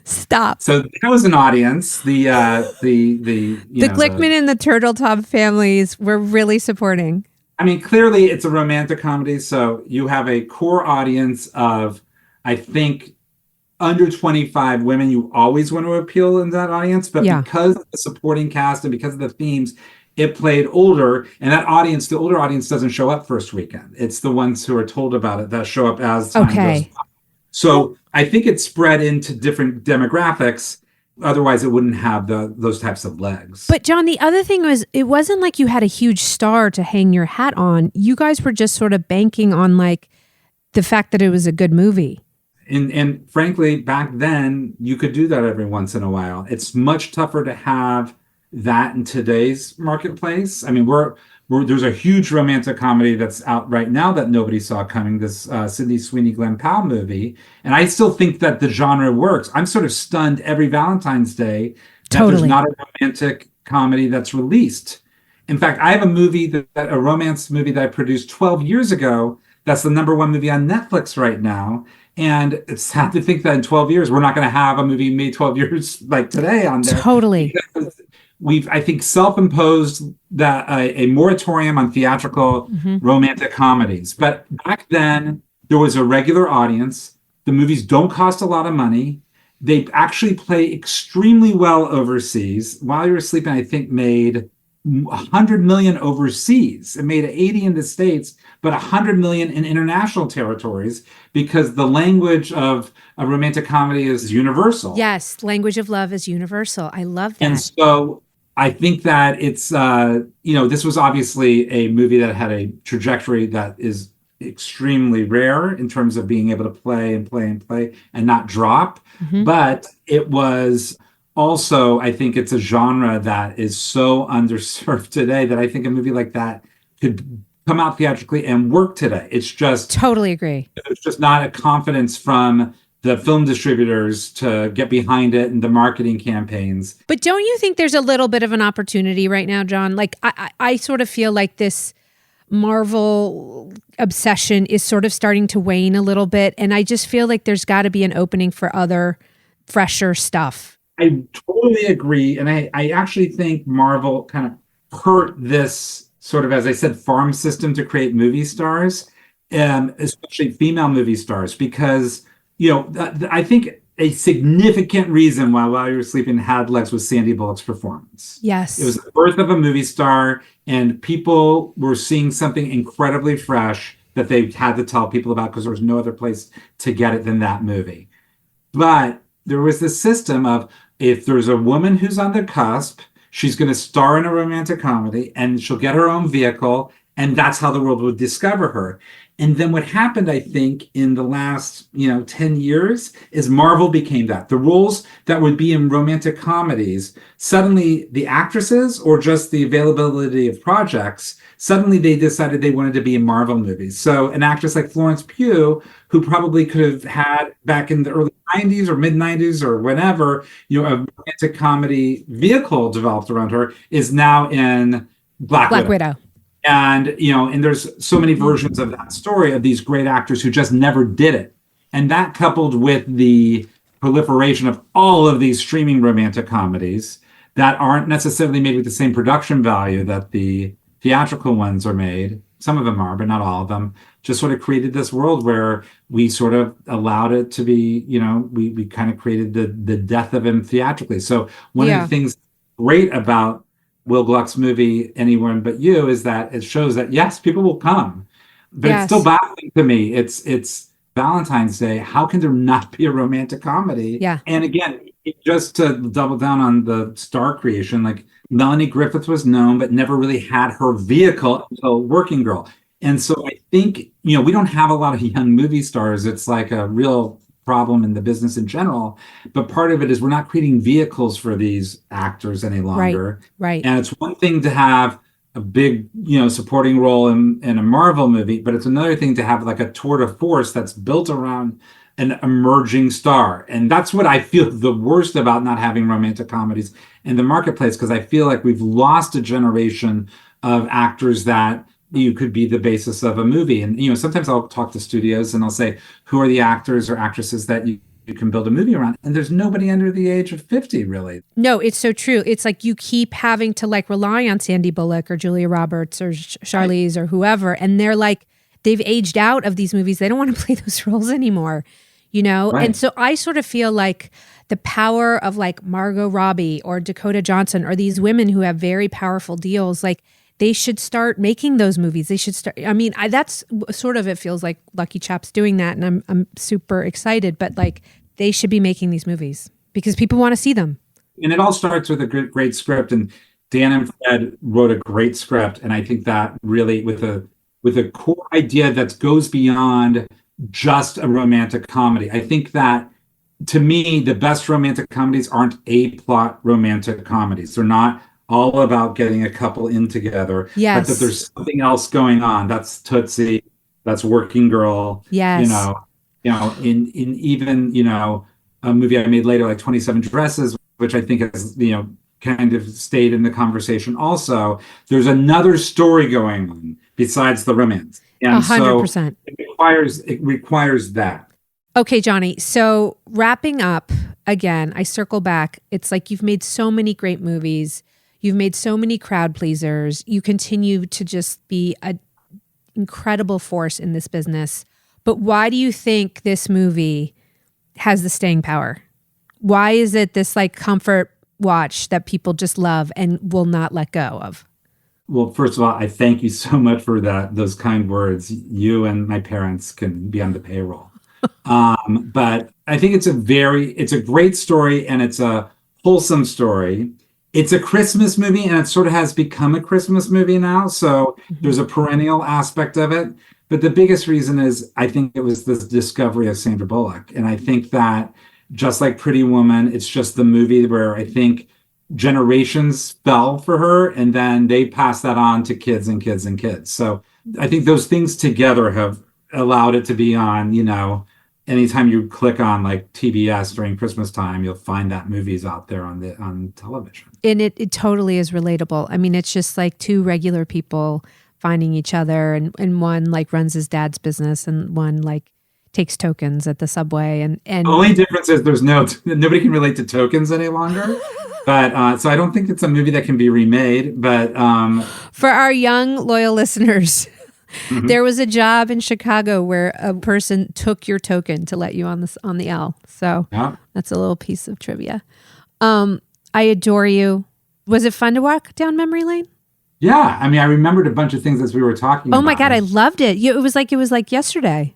Speaker 3: Stop.
Speaker 5: So that was an audience. The
Speaker 3: Glickman and the Turteltaub families were really supporting.
Speaker 5: I mean, clearly it's a romantic comedy. So you have a core audience of, I think, under 25 women. You always want to appeal in that audience. But because of the supporting cast and because of the themes, it played older, and that audience, the older audience, doesn't show up first weekend. It's the ones who are told about it that show up as time goes on. So I think it spread into different demographics. Otherwise, it wouldn't have those types of legs.
Speaker 3: But John, the other thing was, it wasn't like you had a huge star to hang your hat on. You guys were just sort of banking on like the fact that it was a good movie.
Speaker 5: And frankly, back then, you could do that every once in a while. It's much tougher to have that in today's marketplace. I mean, there's a huge romantic comedy that's out right now that nobody saw coming, this Sydney Sweeney Glenn Powell movie. And I still think that the genre works. I'm sort of stunned every Valentine's Day that there's not a romantic comedy that's released. In fact, I have a romance movie that I produced 12 years ago. That's the #1 movie on Netflix right now. And it's sad to think that in 12 years, we're not going to have a movie made 12 years like today on there.
Speaker 3: Totally.
Speaker 5: We've, I think, self-imposed that a moratorium on theatrical romantic comedies. But back then, there was a regular audience. The movies don't cost a lot of money. They actually play extremely well overseas. While You Were Sleeping, I think, made 100 million overseas. It made 80 in the States, but 100 million in international territories because the language of a romantic comedy is universal.
Speaker 3: Yes, language of love is universal. I love that.
Speaker 5: And so I think that it's, this was obviously a movie that had a trajectory that is extremely rare in terms of being able to play and not drop. But it was also, I think it's a genre that is so underserved today that I think a movie like that could come out theatrically and work today. It's just
Speaker 3: totally agree.
Speaker 5: It's just not a confidence from the film distributors to get behind it and the marketing campaigns.
Speaker 3: But don't you think there's a little bit of an opportunity right now, John? Like I sort of feel like this Marvel obsession is sort of starting to wane a little bit. And I just feel like there's got to be an opening for other fresher stuff.
Speaker 5: I totally agree. And I actually think Marvel kind of hurt this sort of, as I said, farm system to create movie stars, especially female movie stars, because I think a significant reason why While You Were Sleeping had legs was Sandy Bullock's performance.
Speaker 3: Yes.
Speaker 5: It was the birth of a movie star, and people were seeing something incredibly fresh that they had to tell people about because there was no other place to get it than that movie. But there was this system of, if there's a woman who's on the cusp, she's going to star in a romantic comedy and she'll get her own vehicle, and that's how the world would discover her. And then what happened, I think, in the last 10 years is Marvel became that. The roles that would be in romantic comedies, suddenly the actresses or just the availability of projects, suddenly they decided they wanted to be in Marvel movies. So an actress like Florence Pugh, who probably could have had back in the early 90s or mid 90s or whenever, a romantic comedy vehicle developed around her, is now in Black
Speaker 3: Widow.
Speaker 5: And, and there's so many versions of that story of these great actors who just never did it. And that coupled with the proliferation of all of these streaming romantic comedies that aren't necessarily made with the same production value that the theatrical ones are made. Some of them are, but not all of them. Just sort of created this world where we sort of allowed it to be, we kind of created the death of him theatrically. So one of the things great about Will Gluck's movie, Anyone But You, is that it shows that, yes, people will come. But it's still baffling to me. It's Valentine's Day. How can there not be a romantic comedy?
Speaker 3: Yeah.
Speaker 5: And again, just to double down on the star creation, like Melanie Griffith was known, but never really had her vehicle until Working Girl. And so I think, we don't have a lot of young movie stars. It's like a real problem in the business in general. But part of it is we're not creating vehicles for these actors any longer.
Speaker 3: Right.
Speaker 5: And it's one thing to have a big, supporting role in a Marvel movie, but it's another thing to have like a tour de force that's built around an emerging star. And that's what I feel the worst about not having romantic comedies in the marketplace, because I feel like we've lost a generation of actors that you could be the basis of a movie. And, sometimes I'll talk to studios and I'll say, who are the actors or actresses that you can build a movie around? And there's nobody under the age of 50, really.
Speaker 3: No, it's so true. It's like you keep having to like rely on Sandy Bullock or Julia Roberts or Charlize or whoever. And they're like, they've aged out of these movies. They don't want to play those roles anymore, Right. And so I sort of feel like the power of like Margot Robbie or Dakota Johnson or these women who have very powerful deals, like they should start making those movies. They should start. I mean, that's sort of, it feels like Lucky Chap's doing that, and I'm super excited. But like, they should be making these movies because people want to see them.
Speaker 5: And it all starts with a great script. And Dan and Fred wrote a great script, and I think that really with a core idea that goes beyond just a romantic comedy. I think that, to me, the best romantic comedies aren't A-plot romantic comedies. They're not all about getting a couple in together.
Speaker 3: Yes.
Speaker 5: But that there's something else going on. That's Tootsie. That's Working Girl.
Speaker 3: Yes.
Speaker 5: In even, a movie I made later, like 27 Dresses, which I think has, kind of stayed in the conversation also. There's another story going on besides the romance. And
Speaker 3: 100%.
Speaker 5: So it requires that.
Speaker 3: Okay, Johnny. So wrapping up again, I circle back. It's like you've made so many great movies. You've made so many crowd pleasers. You continue to just be an incredible force in this business. But why do you think this movie has the staying power? Why is it this like comfort watch that people just love and will not let go of?
Speaker 5: Well, first of all, I thank you so much for those kind words. You and my parents can be on the payroll. But I think it's a great story, and it's a wholesome story. It's a Christmas movie, and it sort of has become a Christmas movie now. So there's a perennial aspect of it. But the biggest reason is I think it was the discovery of Sandra Bullock. And I think that just like Pretty Woman, it's just the movie where I think generations fell for her, and then they passed that on to kids and kids and kids. So I think those things together have allowed it to be on, anytime you click on like TBS during Christmas time, you'll find that movie's out there on television.
Speaker 3: And it totally is relatable. I mean, it's just like two regular people finding each other, and one like runs his dad's business and one like takes tokens at the subway. And
Speaker 5: the only difference is nobody can relate to tokens any longer. But so I don't think it's a movie that can be remade. But
Speaker 3: for our young loyal listeners, there was a job in Chicago where a person took your token to let you on the L. So that's a little piece of trivia. I adore you. Was it fun to walk down memory lane?
Speaker 5: Yeah, I mean, I remembered a bunch of things as we were talking about.
Speaker 3: Oh my God, I loved it. It was like yesterday.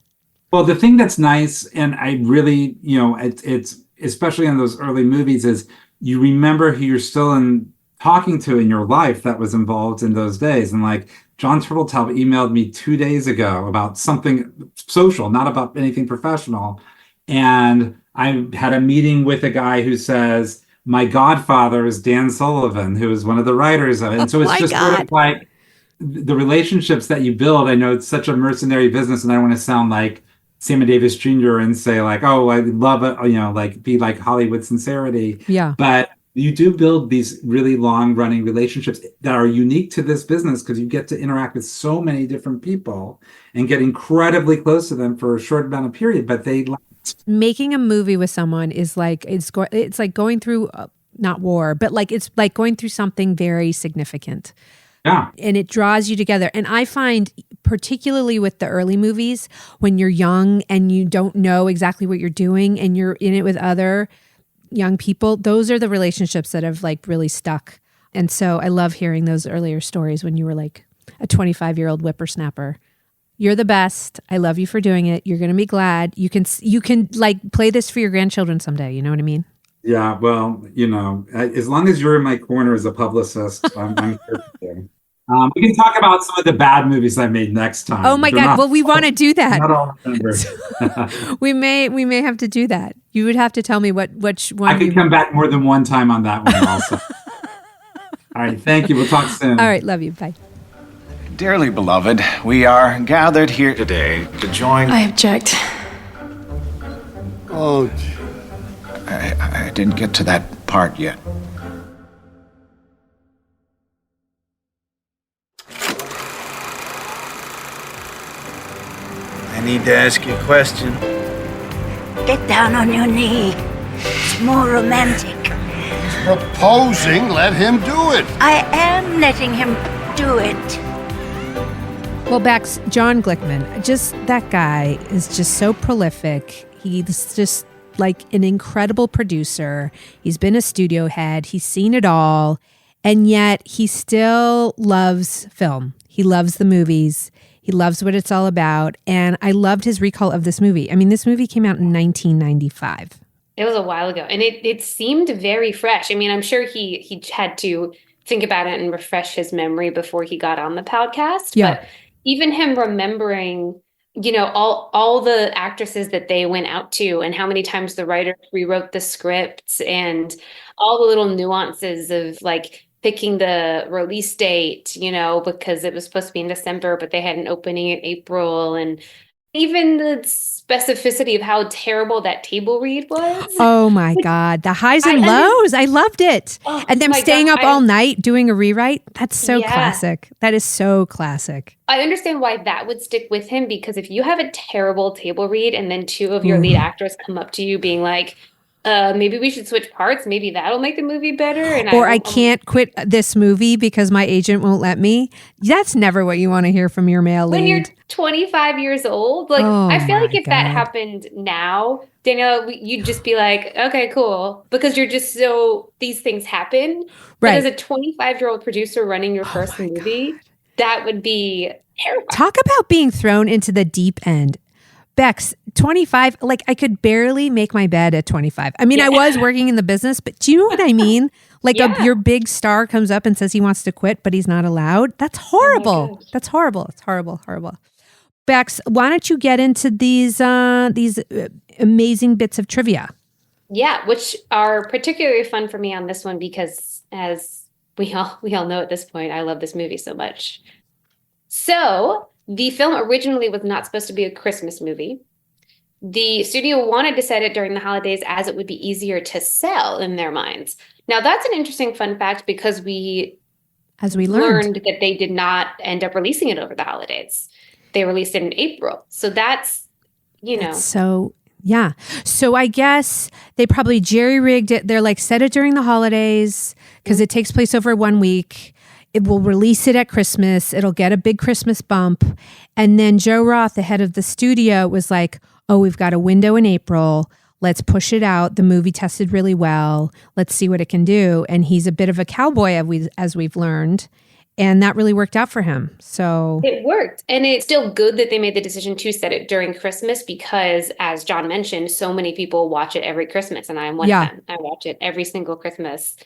Speaker 5: Well, the thing that's nice, and I really, it's especially in those early movies, is you remember who you're still talking to in your life that was involved in those days. And like John Turteltaub emailed me 2 days ago about something social, not about anything professional. And I had a meeting with a guy who says, my godfather is Dan Sullivan, who is one of the writers of it. And so it's just sort of like the relationships that you build. I know it's such a mercenary business, and I don't want to sound like Sammy Davis Jr. and say like, oh, I love it, like be like Hollywood sincerity.
Speaker 3: Yeah.
Speaker 5: But you do build these really long running relationships that are unique to this business because you get to interact with so many different people and get incredibly close to them for a short amount of period, but they
Speaker 3: making a movie with someone is like it's like going through not war, but like it's like going through something very significant.
Speaker 5: Yeah.
Speaker 3: And it draws you together. And I find, particularly with the early movies, when you're young and you don't know exactly what you're doing and you're in it with other young people, those are the relationships that have like really stuck. And so I love hearing those earlier stories when you were like a 25-year-old whippersnapper. You're the best. I love you for doing it. You're going to be glad. You can like play this for your grandchildren someday. You know what I mean?
Speaker 5: Yeah, well, as long as you're in my corner as a publicist, I'm here for you. We can talk about some of the bad movies I made next time.
Speaker 3: Oh my God! Well, we want to do that.
Speaker 5: Not all remember.
Speaker 3: we may have to do that. You would have to tell me which one.
Speaker 5: I could come back more than one time on that one also. All right, thank you. We'll talk soon.
Speaker 3: All right, love you. Bye.
Speaker 9: Dearly beloved, we are gathered here today to join...
Speaker 1: I object.
Speaker 6: Oh,
Speaker 9: I didn't get to that part yet.
Speaker 7: I need to ask you a question.
Speaker 10: Get down on your knee. It's more romantic.
Speaker 8: Proposing, let him do it.
Speaker 10: I am letting him do it.
Speaker 3: Well, Bex, Jon Glickman, just that guy is just so prolific. He's just like an incredible producer. He's been a studio head. He's seen it all. And yet he still loves film. He loves the movies. He loves what it's all about. And I loved his recall of this movie. I mean, this movie came out in 1995.
Speaker 4: It was a while ago. And it seemed very fresh. I mean, I'm sure he had to think about it and refresh his memory before he got on the podcast.
Speaker 3: Yeah.
Speaker 4: But even him remembering, all the actresses that they went out to and how many times the writer rewrote the scripts and all the little nuances of like picking the release date, because it was supposed to be in December, but they had an opening in April, and even the specificity of how terrible that table read was.
Speaker 3: Oh my God. The highs and lows. I loved it.
Speaker 4: Oh,
Speaker 3: and them
Speaker 4: my
Speaker 3: staying
Speaker 4: God,
Speaker 3: up all night doing a rewrite. That's so
Speaker 4: Yeah.
Speaker 3: classic. That is so classic.
Speaker 4: I understand why that would stick with him, because if you have a terrible table read and then two of your lead actors come up to you being like, maybe we should switch parts. Maybe that'll make the movie better.
Speaker 3: Or I can't quit this movie because my agent won't let me. That's never what you want to hear from your male lead.
Speaker 4: When you're 25 years old, like
Speaker 3: Oh
Speaker 4: I feel like
Speaker 3: my
Speaker 4: if that
Speaker 3: God.
Speaker 4: happened now, Danielle, you'd just be like, okay, cool. Because you're just these things happen. But
Speaker 3: Right.
Speaker 4: as a 25-year-old producer running your first movie, that would be terrifying.
Speaker 3: Talk about being thrown into the deep end. Bex, 25, like I could barely make my bed at 25. I mean, I was working in the business, but do you know what I mean? Like
Speaker 4: Yeah.
Speaker 3: your big star comes up and says he wants to quit, but he's not allowed. That's horrible.
Speaker 4: gosh.
Speaker 3: That's horrible. It's horrible, horrible. Bex, why don't you get into these amazing bits of trivia?
Speaker 4: Yeah, which are particularly fun for me on this one because, as we all know at this point, I love this movie so much. So the film originally was not supposed to be a Christmas movie. The studio wanted to set it during the holidays as it would be easier to sell in their minds. Now, that's an interesting fun fact because
Speaker 3: As we learned.
Speaker 4: that they did not end up releasing it over the holidays. They released it in April. So that's,
Speaker 3: So, yeah. So I guess they probably jerry-rigged it. They're like, set it during the holidays because it takes place over 1 week. It will release it at Christmas. It'll get a big Christmas bump. And then Joe Roth, the head of the studio, was like, oh, we've got a window in April. Let's push it out. The movie tested really well. Let's see what it can do. And he's a bit of a cowboy, as we've learned. And that really worked out for him. So
Speaker 4: it worked. And it's still good that they made the decision to set it during Christmas because, as John mentioned, so many people watch it every Christmas. And I am one of them. I watch it every single Christmas.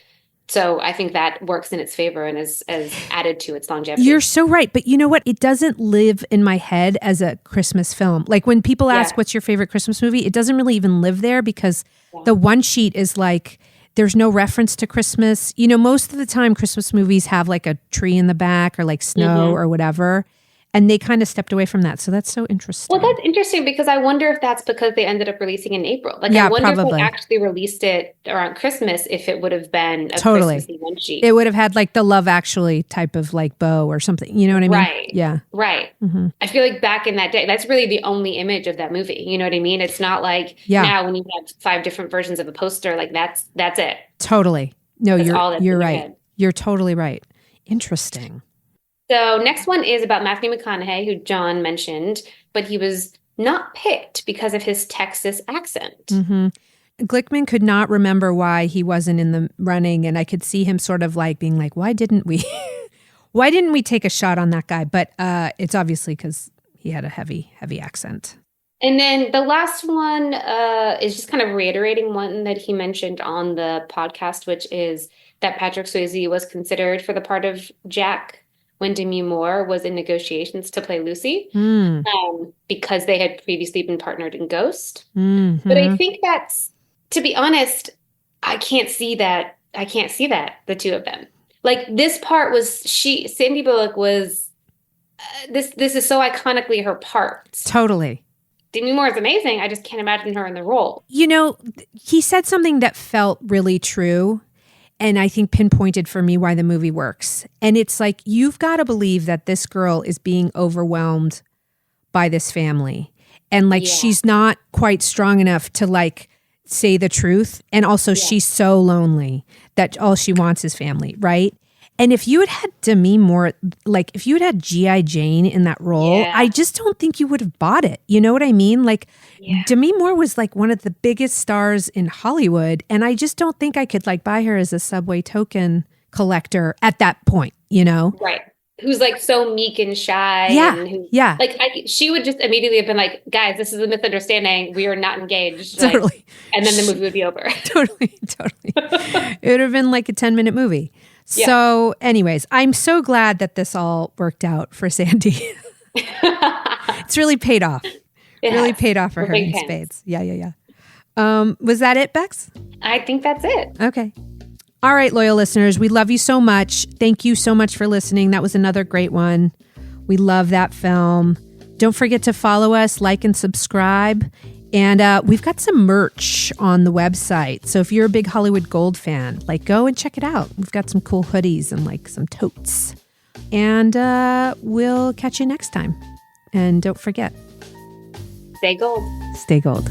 Speaker 4: So I think that works in its favor and is added to its longevity.
Speaker 3: You're so right. But you know what? It doesn't live in my head as a Christmas film. Like when people ask, what's your favorite Christmas movie? It doesn't really even live there because the one sheet is like, there's no reference to Christmas. Most of the time Christmas movies have like a tree in the back or like snow or whatever. And they kind of stepped away from that. So that's so interesting.
Speaker 4: Well, that's interesting because I wonder if that's because they ended up releasing in April. Like,
Speaker 3: Yeah,
Speaker 4: I wonder
Speaker 3: probably.
Speaker 4: if they actually released it around Christmas, if it would have been a
Speaker 3: Totally.
Speaker 4: Christmassy one sheet.
Speaker 3: It would have had like the Love Actually type of like bow or something. You know what I mean?
Speaker 4: Right.
Speaker 3: Yeah.
Speaker 4: Right.
Speaker 3: Mm-hmm.
Speaker 4: I feel like back in that day, that's really the only image of that movie. You know what I mean? It's not like
Speaker 3: Yeah.
Speaker 4: now when you have 5 different versions of a poster, like that's it.
Speaker 3: Totally. No,
Speaker 4: That's all that's
Speaker 3: you're
Speaker 4: in your
Speaker 3: right.
Speaker 4: head.
Speaker 3: You're totally right. Interesting.
Speaker 4: So next one is about Matthew McConaughey, who John mentioned, but he was not picked because of his Texas accent.
Speaker 3: Mm-hmm. Glickman could not remember why he wasn't in the running, and I could see him sort of like being like, why didn't we take a shot on that guy? But it's obviously because he had a heavy accent.
Speaker 4: And then the last one is just kind of reiterating one that he mentioned on the podcast, which is that Patrick Swayze was considered for the part of Jack when Demi Moore was in negotiations to play Lucy, because they had previously been partnered in Ghost.
Speaker 3: Mm-hmm.
Speaker 4: But I think that's, to be honest, I can't see that, the two of them. Like, this part was, Sandy Bullock was, this is so iconically her part.
Speaker 3: Totally.
Speaker 4: Demi Moore is amazing. I just can't imagine her in the role.
Speaker 3: You know, he said something that felt really true, and I think pinpointed for me why the movie works. And it's like, you've got to believe that this girl is being overwhelmed by this family. And like, she's not quite strong enough to like say the truth. And also she's so lonely that all she wants is family, right? And if you had Demi Moore, like if you had had G.I. Jane in that role, I just don't think you would have bought it. You know what I mean? Like Demi Moore was like one of the biggest stars in Hollywood. And I just don't think I could like buy her as a subway token collector at that point, you know?
Speaker 4: Right. Who's like so meek and shy.
Speaker 3: Yeah.
Speaker 4: And who,
Speaker 3: yeah.
Speaker 4: Like she would just immediately have been like, guys, this is a misunderstanding. We are not engaged.
Speaker 3: Totally.
Speaker 4: Like, and then the movie would be over.
Speaker 3: Totally. It would have been like a 10-minute movie. So anyways, I'm so glad that this all worked out for Sandy. It's really paid off. Paid off for her in spades. Yeah. Was that it, Bex?
Speaker 4: I think that's it.
Speaker 3: Okay. All right, loyal listeners, we love you so much. Thank you so much for listening. That was another great one. We love that film. Don't forget to follow us, like, and subscribe. And we've got some merch on the website. So if you're a big Hollywood Gold fan, like go and check it out. We've got some cool hoodies and like some totes. And we'll catch you next time. And don't forget.
Speaker 4: Stay gold.
Speaker 3: Stay gold.